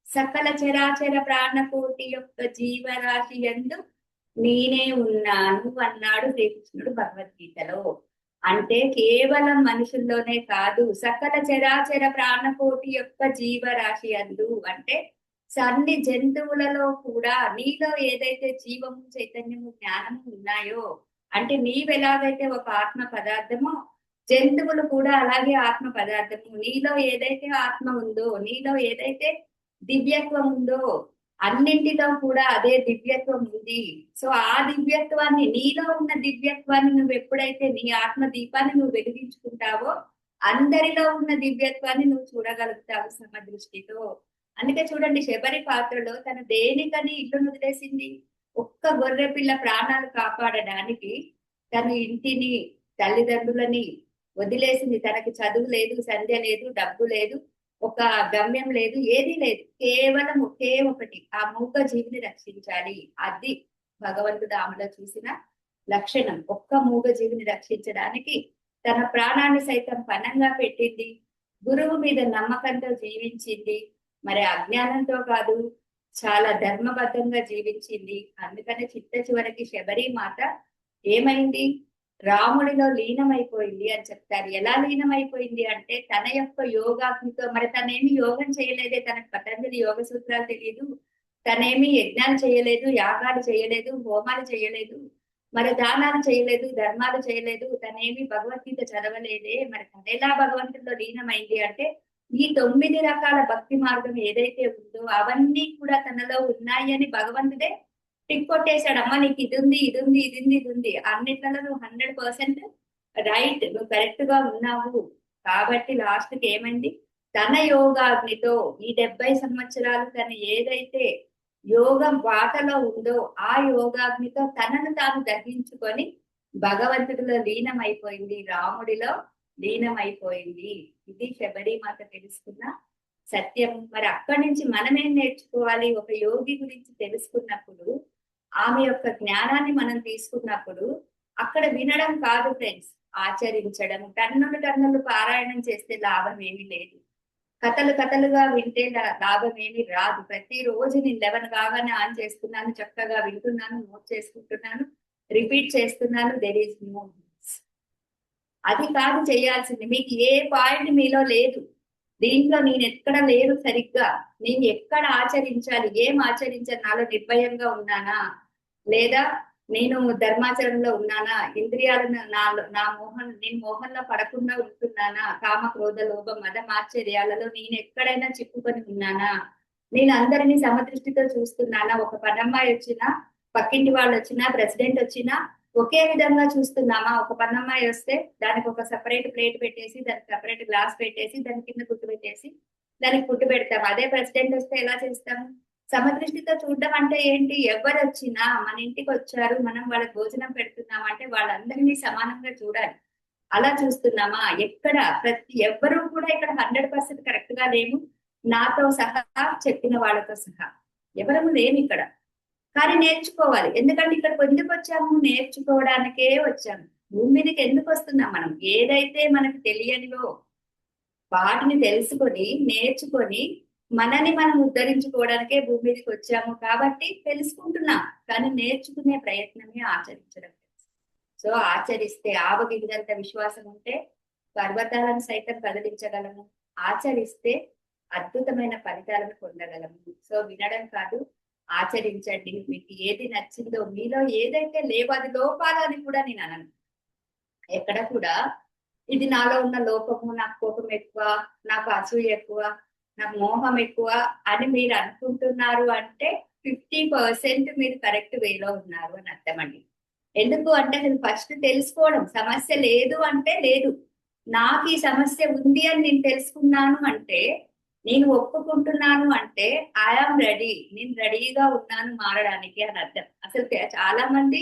సకల చరాచర ప్రాణకోటి యొక్క జీవరాశి యందు నేనే ఉన్నాను అన్నాడు శ్రీకృష్ణుడు భగవద్గీతలో. అంటే కేవలం మనుషుల్లోనే కాదు, సకల చరాచర ప్రాణకోటి యొక్క జీవరాశి యందు, అంటే సన్ని జంతువులలో కూడా నీలో ఏదైతే జీవము, చైతన్యము, జ్ఞానము ఉన్నాయో, అంటే నీవెలాగైతే ఒక ఆత్మ పదార్థమో జంతువులు కూడా అలాగే ఆత్మ పదార్థము. నీలో ఏదైతే ఆత్మ ఉందో, నీలో ఏదైతే దివ్యత్వం ఉందో, అన్నింటిలో కూడా అదే దివ్యత్వం ఉంది. సో ఆ దివ్యత్వాన్ని, నీలో ఉన్న దివ్యత్వాన్ని నువ్వు ఎప్పుడైతే నీ ఆత్మ దీపాన్ని నువ్వు వెలిగించుకుంటావో, అందరిలో ఉన్న దివ్యత్వాన్ని నువ్వు చూడగలుగుతావు సమదృష్టితో. అందుకే చూడండి, శబరి పాత్రలో తను దేనికని ఇల్లును వదిలేసింది? ఒక్క గొర్రె పిల్ల ప్రాణాలు కాపాడడానికి తన ఇంటిని, తల్లిదండ్రులని వదిలేసింది. తనకి చదువు లేదు, సంధ్య లేదు, డబ్బు లేదు, ఒక గమ్యం లేదు, ఏది లేదు. కేవలం ఒకే ఒకటి, ఆ మూగ జీవిని రక్షించాలి. అది భగవంతుడు ఆమెలో చూసిన లక్షణం. ఒక్క మూగ జీవిని రక్షించడానికి తన ప్రాణాన్ని సైతం పణంగా పెట్టింది. గురువు మీద నమ్మకంతో జీవించింది. మరి అజ్ఞానంతో కాదు, చాలా ధర్మబద్ధంగా జీవించింది. అందుకని చిట్ట చివరికి శబరి మాత ఏమైంది? రాముడిలో లీనమైపోయింది అని చెప్తారు. ఎలా లీనమైపోయింది అంటే తన యొక్క యోగాగ్నితో. మరి తనేమి యోగం చేయలేదే, తనకు పతంజలి యోగ సూత్రాలు తెలియదు, తనేమి యజ్ఞాలు చేయలేదు, యాగాలు చేయలేదు, హోమాలు చేయలేదు, మరి దానాలు చేయలేదు, ధర్మాలు చేయలేదు, తనేమి భగవద్గీత చదవలేదే. మరి తనెలా భగవంతుడిలో లీనమైంది అంటే ఈ 9 రకాల భక్తి మార్గం ఏదైతే ఉందో అవన్నీ కూడా తనలో ఉన్నాయి అని భగవంతుడే టిక్ కొట్టేశాడు. అమ్మ నీకు ఇది ఉంది, ఇది ఉంది, ఇది ఉంది, ఇది ఉంది, అన్నిట్లలో నువ్వు 100% రైట్, నువ్వు కరెక్ట్ గా ఉన్నావు. కాబట్టి లాస్ట్ కి ఏమైంది? తన యోగాగ్నితో ఈ 70 సంవత్సరాలు తను ఏదైతే యోగం బాటలో ఉందో ఆ యోగాగ్నితో తనను తాను దగ్గించుకొని భగవంతుడిలో లీనమైపోయింది, రాముడిలో లీనమైపోయింది. ఇది శబరి మాత తెలుసుకున్న సత్యం. మరి అక్కడి నుంచి మనం ఏం నేర్చుకోవాలి? ఒక యోగి గురించి తెలుసుకున్నప్పుడు, ఆమె యొక్క జ్ఞానాన్ని మనం తీసుకున్నప్పుడు అక్కడ వినడం కాదు ఫ్రెండ్స్, ఆచరించడం. టన్నులు పారాయణం చేస్తే లాభం ఏమీ లేదు. కథలుగా వింటే లాభం ఏమీ రాదు. ప్రతిరోజు నేను 11 కాగానే ఆన్ చేస్తున్నాను, చక్కగా వింటున్నాను, నోట్ చేసుకుంటున్నాను, రిపీట్ చేస్తున్నాను. There is no. అది కాదు చేయాల్సింది. మీకు ఏ పాయింట్ మీలో లేదు, దీంట్లో నేను ఎక్కడ లేరు సరిగ్గా, నేను ఎక్కడ ఆచరించాలి, ఏం ఆచరించాలి, నాలో నిర్భయంగా ఉన్నానా, లేదా నేను ధర్మాచరణలో ఉన్నానా, ఇంద్రియాలను నేను మోహంలో పడకుండా ఉంటున్నానా, కామ క్రోధ లోభ మద ఆశ్చర్యాలలో నేను ఎక్కడైనా చిక్కుకొని ఉన్నానా, నేను అందరినీ సమదృష్టితో చూస్తున్నానా, ఒక పనమ్మాయి వచ్చినా, పక్కింటి వాళ్ళు వచ్చినా, ప్రెసిడెంట్ వచ్చినా ఒకే విధంగా చూస్తున్నామా? ఒక పన్నమ్మాయి వస్తే దానికి ఒక సపరేట్ ప్లేట్ పెట్టేసి, దానికి సపరేట్ గ్లాస్ పెట్టేసి, దాని కింద కుట్టు పెట్టేసి దానికి కుట్టు పెడతాం. అదే ప్రెసిడెంట్ వస్తే ఎలా చేస్తాము? సమదృష్టితో చూడడం అంటే ఏంటి? ఎవరు వచ్చినా, మన ఇంటికి వచ్చారు, మనం వాళ్ళకి భోజనం పెడుతున్నాం అంటే వాళ్ళందరినీ సమానంగా చూడాలి. అలా చూస్తున్నామా? ఎక్కడ ఎవ్వరూ కూడా ఇక్కడ 100% కరెక్ట్ గా లేము. నాతో సహా, చెప్పిన వాళ్ళతో సహా ఎవరము లేము ఇక్కడ. కానీ నేర్చుకోవాలి. ఎందుకంటే ఇక్కడికి ఎందుకు వచ్చాము? నేర్చుకోవడానికే వచ్చాము. భూమి మీదకి ఎందుకు వస్తున్నాం మనం? ఏదైతే మనకు తెలియనివో వాటిని తెలుసుకొని నేర్చుకొని మనని మనం ఉద్ధరించుకోవడానికే భూమి మీదకి వచ్చాము కాబట్టి తెలుసుకుంటున్నాం. కానీ నేర్చుకునే ప్రయత్నమే ఆచరించడం. సో ఆచరిస్తే ఆవగింజంత విశ్వాసం ఉంటే పర్వతాలను సైతం కదిలించగలము. ఆచరిస్తే అద్భుతమైన ఫలితాలను పొందగలము. సో వినడం కాదు, ఆచరించండి. మీకు ఏది నచ్చిందో, మీలో ఏదైతే లేవో అది లోపాలు అని కూడా నేను అనను. ఎక్కడ కూడా ఇది నాలో ఉన్న లోపము, నాకు కోపం ఎక్కువ, నాకు అసూయ ఎక్కువ, నాకు మోహం ఎక్కువ అని మీరు అనుకుంటున్నారు అంటే 50% మీరు కరెక్ట్ వేలో ఉన్నారు అని అర్థం అండి. ఎందుకు అంటే నేను ఫస్ట్ తెలుసుకోవడం, సమస్య లేదు అంటే లేదు, నాకు ఈ సమస్య ఉంది అని నేను తెలుసుకున్నాను అంటే, నేను ఒప్పుకుంటున్నాను అంటే ఐఆమ్ రెడీ, నేను రెడీగా ఉన్నాను మారడానికి అని అర్థం. అసలు చాలా మంది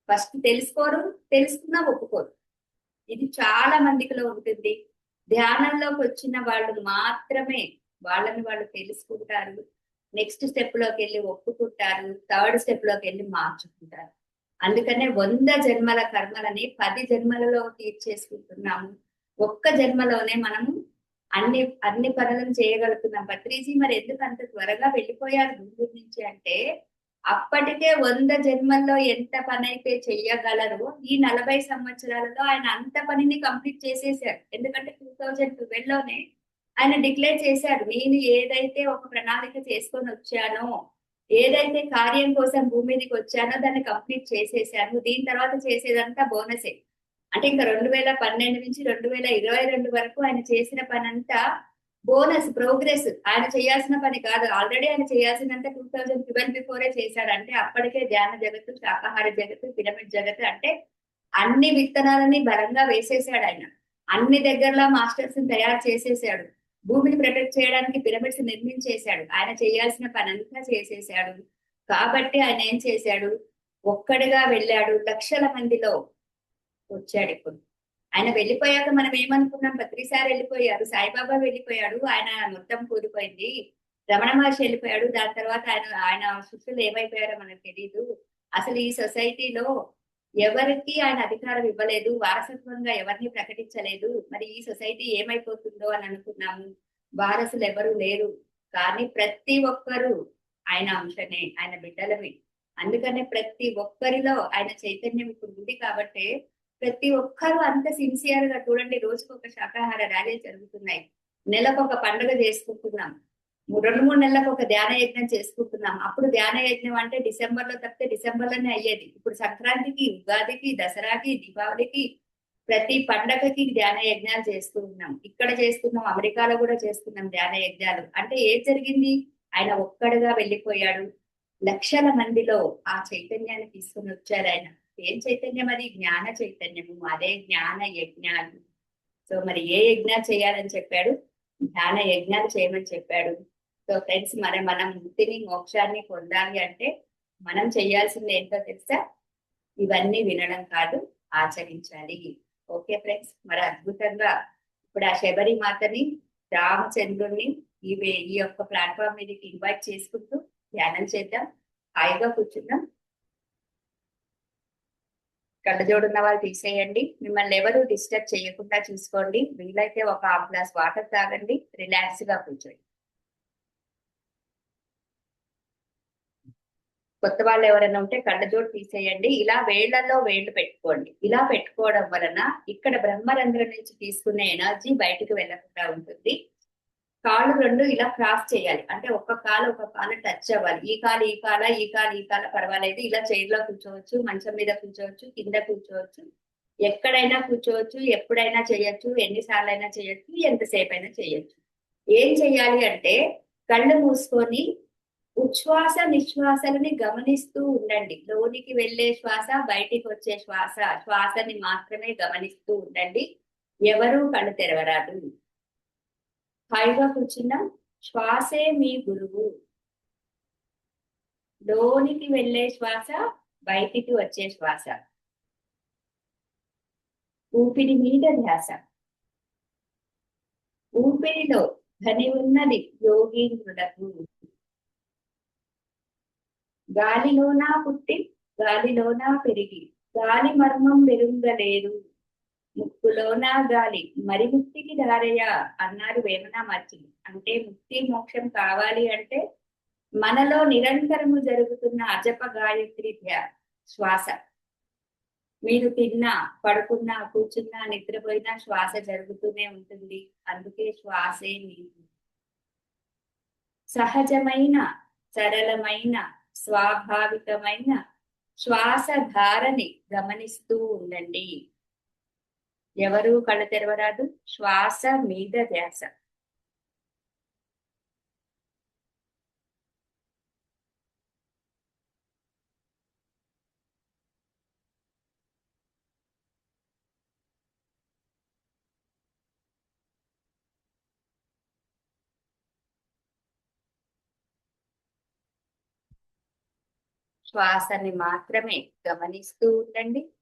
ఫస్ట్ తెలుసుకోరు, తెలుసుకున్నా ఒప్పుకోరు. ఇది చాలా మందికిలో ఉంటుంది. ధ్యానంలోకి వచ్చిన వాళ్ళు మాత్రమే వాళ్ళని వాళ్ళు తెలుసుకుంటారు, నెక్స్ట్ స్టెప్ లోకి వెళ్ళి ఒప్పుకుంటారు, థర్డ్ స్టెప్ లోకి వెళ్ళి మార్చుకుంటారు. అందుకనే 100 జన్మల కర్మలని 10 జన్మలలో తీర్చేసుకుంటున్నాము. ఒక్క జన్మలోనే మనము అన్ని పనులను చేయగలుగుతున్నాం. పత్రిజీ మరి ఎందుకు అంత త్వరగా వెళ్ళిపోయారు గుంటూరు నుంచి అంటే, అప్పటికే 100 జన్మల్లో ఎంత పని అయితే చెయ్యగలరో ఈ 40 సంవత్సరాలలో ఆయన అంత పనిని కంప్లీట్ చేసేసారు. ఎందుకంటే 2012 లోనే ఆయన డిక్లేర్ చేశాడు, నేను ఏదైతే ఒక ప్రణాళిక చేసుకొని వచ్చానో, ఏదైతే కార్యం కోసం భూమి మీదకి వచ్చానో దాన్ని కంప్లీట్ చేసేసాను. దీని తర్వాత చేసేదంతా బోనసే. అంటే ఇంకా 2012 నుంచి 2022 వరకు ఆయన చేసిన పని అంతా బోనస్, ప్రోగ్రెస్. ఆయన చేయాల్సిన పని కాదు. ఆల్రెడీ ఆయన చేయాల్సినంత 2012 బిఫోరే చేశాడు. అంటే అప్పటికే ధ్యాన జగత్తు, శాకాహార జగత్తు, పిరమిడ్ జగత్తు అంటే అన్ని విత్తనాలని బలంగా వేసేసాడు ఆయన. అన్ని దగ్గరలా మాస్టర్స్ తయారు చేసేసాడు. భూమిని ప్రొటెక్ట్ చేయడానికి పిరమిడ్స్ నిర్మించేశాడు. ఆయన చేయాల్సిన పని అంతా చేసేసాడు. కాబట్టి ఆయన ఏం చేశాడు? ఒక్కడిగా వెళ్ళాడు, లక్షల మందిలో వచ్చాడు. ఇప్పుడు ఆయన వెళ్ళిపోయాక మనం ఏమనుకున్నాం? పత్రిసారి వెళ్ళిపోయారు, సాయిబాబా వెళ్ళిపోయాడు, ఆయన మొత్తం కూలిపోయింది, రమణ మహర్షి వెళ్ళిపోయాడు, దాని తర్వాత ఆయన శిష్యులు ఏమైపోయారో మనకు తెలియదు, అసలు ఈ సొసైటీలో ఎవరికి ఆయన అధికారం ఇవ్వలేదు, వారసత్వంగా ఎవరిని ప్రకటించలేదు, మరి ఈ సొసైటీ ఏమైపోతుందో అని అనుకున్నాము. వారసులు ఎవరు లేరు, కానీ ప్రతి ఒక్కరు ఆయన అంశనే, ఆయన బిడ్డలమే. అందుకనే ప్రతి ఒక్కరిలో ఆయన చైతన్యం ఇప్పుడు ఉంది కాబట్టి ప్రతి ఒక్కరూ అంత సిన్సియర్ గా చూడండి. రోజుకు ఒక శాకాహార ర్యాలీ జరుగుతున్నాయి, నెలకు ఒక పండుగ చేసుకుంటున్నాం, 2-3 నెలలకు ఒక ధ్యాన యజ్ఞం చేసుకుంటున్నాం. అప్పుడు ధ్యాన యజ్ఞం అంటే డిసెంబర్ లో తప్పితే డిసెంబర్ లోనే అయ్యేది. ఇప్పుడు సంక్రాంతికి, ఉగాదికి, దసరాకి, దీపావళికి, ప్రతి పండగకి ధ్యాన యజ్ఞాలు చేస్తూ ఉన్నాం. ఇక్కడ చేస్తున్నాం, అమెరికాలో కూడా చేస్తున్నాం ధ్యాన యజ్ఞాలు. అంటే ఏం జరిగింది? ఆయన ఒక్కడుగా వెళ్ళిపోయాడు, లక్షల మందిలో ఆ చైతన్యాన్ని తీసుకుని వచ్చారు ఆయన. ఏం చైతన్యం అది? జ్ఞాన చైతన్యము. అదే జ్ఞాన యజ్ఞాలు. సో మరి ఏ యజ్ఞాలు చేయాలని చెప్పాడు? ధ్యాన యజ్ఞాలు చేయమని చెప్పాడు. సో ఫ్రెండ్స్, మనం ముక్తిని, మోక్షాన్ని పొందాలి అంటే మనం చేయాల్సింది ఏంటో తెలుసా? ఇవన్నీ వినడం కాదు, ఆచరించాలి. ఓకే ఫ్రెండ్స్, మరి అద్భుతంగా ఇప్పుడు ఆ శబరి మాతని, రామచంద్రుణ్ణి ఈ యొక్క ప్లాట్ఫామ్ మీదకి ఇన్వైట్ చేసుకుంటూ ధ్యానం చేద్దాం. హాయిగా కూర్చుందాం. కళ్ళజోడున్న వాళ్ళు తీసేయండి. మిమ్మల్ని ఎవరు డిస్టర్బ్ చేయకుండా చూసుకోండి. వీలైతే ఒక హాఫ్ గ్లాస్ వాటర్ తాగండి, రిలాక్స్ గా కూర్చోండి. కొత్త వాళ్ళు ఎవరైనా ఉంటే కళ్ళజోడు తీసేయండి. ఇలా వేళ్లలో వేళ్లు పెట్టుకోండి. ఇలా పెట్టుకోవడం వలన ఇక్కడ బ్రహ్మరంధ్రం నుంచి తీసుకునే ఎనర్జీ బయటకు వెళ్ళకుండా ఉంటుంది. కాళ్ళు రెండు ఇలా క్రాస్ చేయాలి, అంటే ఒక కాలు టచ్ అవ్వాలి. ఈ కాలు పర్వాలేదు. ఇలా చైర్లో కూర్చోవచ్చు, మంచం మీద కూర్చోవచ్చు, కింద కూర్చోవచ్చు, ఎక్కడైనా కూర్చోవచ్చు, ఎప్పుడైనా చేయొచ్చు, ఎన్నిసార్లు అయినా చేయొచ్చు, ఎంతసేపు అయినా చేయొచ్చు. ఏం చెయ్యాలి అంటే కళ్ళు మూసుకొని ఉచ్ఛ్వాస నిశ్వాసలని గమనిస్తూ ఉండండి. లోనికి వెళ్ళే శ్వాస, బయటికి వచ్చే శ్వాసని మాత్రమే గమనిస్తూ ఉండండి. ఎవరూ కళ్ళు తెరవరాదు. హాయిగా కూర్చున్నాం. శ్వాసే మీ గురువు. లోనికి వెళ్ళే శ్వాస, బయటికి వచ్చే శ్వాస. ఊపిరి మీద ధ్యాస. ఊపిరిలో ధని ఉన్నది యోగీంద్రులకు. గాలిలోనా పుట్టి గాలిలోనా పెరిగి గాలి మర్మం వెరుంగలేదు. ముక్కులోనా గాలి మరి ముక్తికి దారయా అన్నారు వేమన మహర్షులు. అంటే ముక్తి మోక్షం కావాలి అంటే మనలో నిరంతరము జరుగుతున్న అజప గాయత్రి శ్వాస. మీరు తిన్నా, పడుకున్నా, కూర్చున్నా, నిద్రపోయినా శ్వాస జరుగుతూనే ఉంటుంది. అందుకే శ్వాసే మీరు. సహజమైన, సరళమైన, స్వాభావికమైన శ్వాస ధారని గమనిస్తూ ఉండండి. ఎవరు కళ్ళు తెరవరాదు. శ్వాస మీద ధ్యాస. శ్వాసని మాత్రమే గమనిస్తూ ఉండండి.